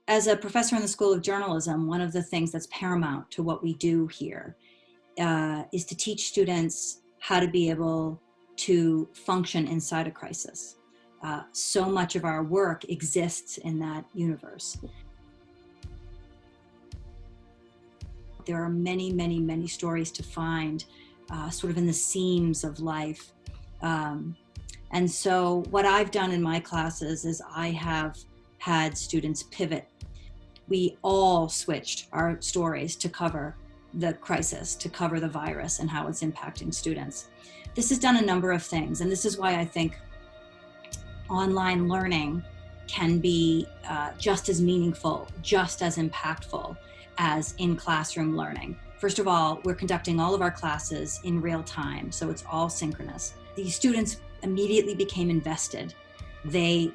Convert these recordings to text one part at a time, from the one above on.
As a professor in the School of Journalism, one of the things that's paramount to what we do here is to teach students how to be able to function inside a crisis. So much of our work exists in that universe. There are many, many, many stories to find sort of in the seams of life. And so what I've done in my classes is I have had students pivot. We all switched our stories to cover the crisis, to cover the virus and how it's impacting students. This has done a number of things, and this is why I think online learning can be just as meaningful, just as impactful as in-classroom learning. First of all, we're conducting all of our classes in real time, so it's all synchronous. These students immediately became invested. They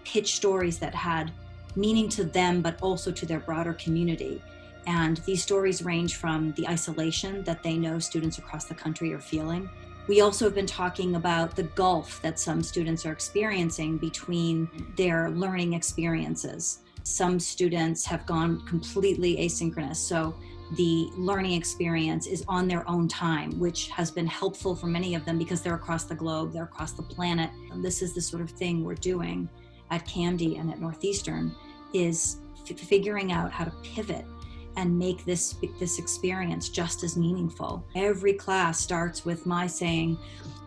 pitched stories that had meaning to them, but also to their broader community. And these stories range from the isolation that they know students across the country are feeling. We also have been talking about the gulf that some students are experiencing between their learning experiences. Some students have gone completely asynchronous, so the learning experience is on their own time, which has been helpful for many of them because they're across the globe, they're across the planet. And this is the sort of thing we're doing at CAMD and at Northeastern, is figuring out how to pivot and make this experience just as meaningful. Every class starts with my saying,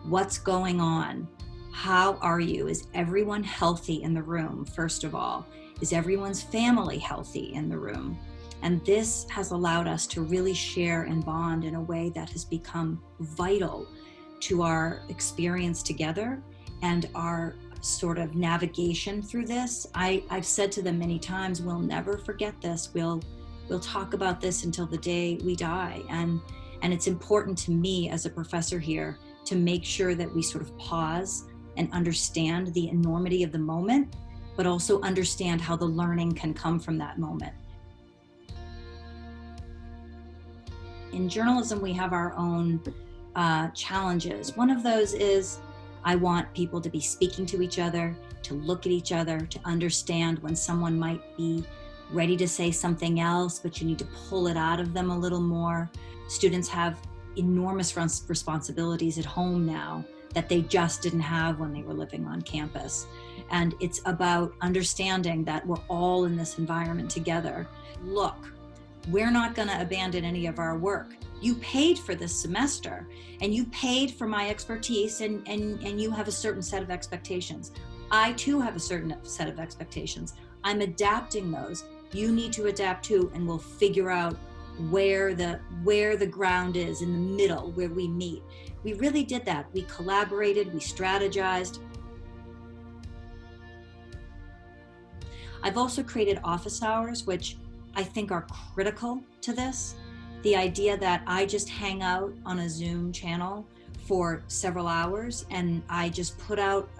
what's going on? How are you? Is everyone healthy in the room, first of all? Is everyone's family healthy in the room? And this has allowed us to really share and bond in a way that has become vital to our experience together and our sort of navigation through this. I've said to them many times, we'll never forget this. We'll talk about this until the day we die. And it's important to me as a professor here to make sure that we sort of pause and understand the enormity of the moment, but also understand how the learning can come from that moment. In journalism, we have our own challenges. One of those is I want people to be speaking to each other, to look at each other, to understand when someone might be ready to say something else, but you need to pull it out of them a little more. Students have enormous responsibilities at home now that they just didn't have when they were living on campus. And it's about understanding that we're all in this environment together. Look, we're not going to abandon any of our work. You paid for this semester and you paid for my expertise and you have a certain set of expectations. I too have a certain set of expectations. I'm adapting those. You need to adapt too, and we'll figure out where the ground is in the middle where we meet. We really did that. We collaborated, we strategized. I've also created office hours, which I think are critical to this. The idea that I just hang out on a Zoom channel for several hours and I just put out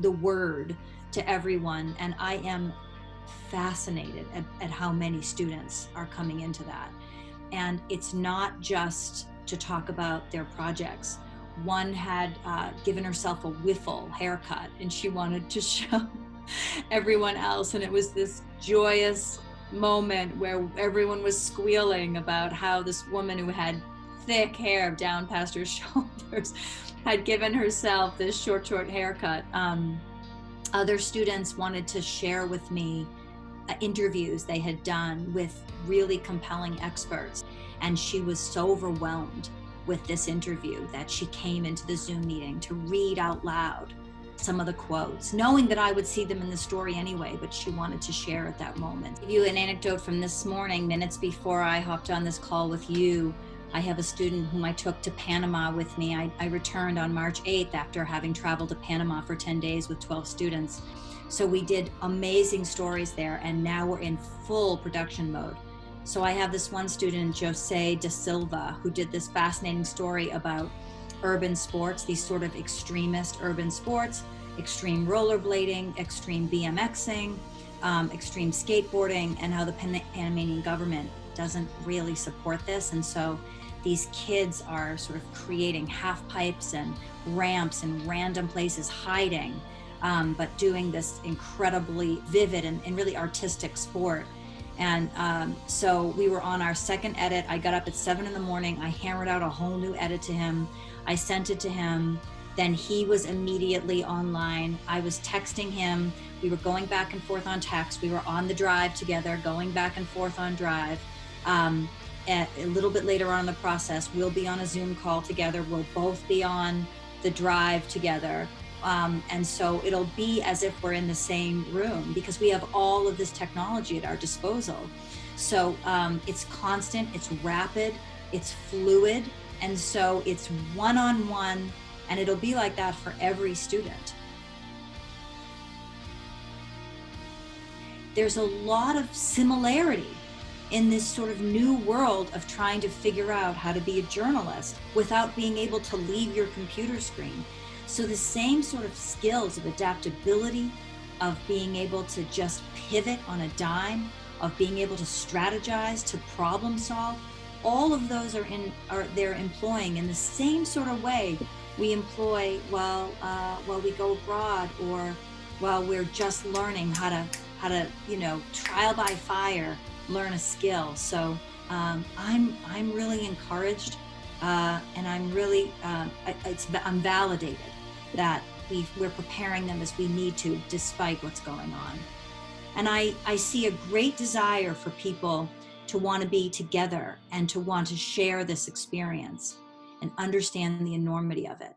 the word to everyone, and I am fascinated at how many students are coming into that. And it's not just to talk about their projects. One had given herself a wiffle haircut and she wanted to show everyone else, and it was this joyous moment where everyone was squealing about how this woman who had thick hair down past her shoulders had given herself this short haircut. Other students wanted to share with me interviews they had done with really compelling experts, and she was so overwhelmed with this interview that she came into the Zoom meeting to read out loud some of the quotes, knowing that I would see them in the story anyway, but she wanted to share at that moment. I'll give you an anecdote from this morning. Minutes before I hopped on this call with you, I have a student whom I took to Panama with me. I returned on March 8th after having traveled to Panama for 10 days with 12 students. So we did amazing stories there, and now we're in full production mode. So I have this one student, Jose da Silva, who did this fascinating story about urban sports, these sort of extremist urban sports, extreme rollerblading, extreme BMXing, extreme skateboarding, and how the Panamanian government doesn't really support this. And so these kids are sort of creating half pipes and ramps in random places, hiding but doing this incredibly vivid and really artistic sport. And so we were on our second edit. I got up at 7 in the morning. I hammered out a whole new edit to him. I sent it to him. Then he was immediately online. I was texting him. We were going back and forth on text. We were on the drive together, going back and forth on drive. A little bit later on in the process, we'll be on a Zoom call together. We'll both be on the drive together. And so it'll be as if we're in the same room because we have all of this technology at our disposal. So it's constant, it's rapid, it's fluid. And so it's one-on-one, and it'll be like that for every student. There's a lot of similarity in this sort of new world of trying to figure out how to be a journalist without being able to leave your computer screen. So the same sort of skills of adaptability, of being able to just pivot on a dime, of being able to strategize, to problem solve, all of those they're employing in the same sort of way we employ while we go abroad, or while we're just learning how to trial by fire learn a skill. So I'm really encouraged, and I'm really I'm validated that we're preparing them as we need to, despite what's going on. And I see a great desire for people to want to be together and to want to share this experience and understand the enormity of it.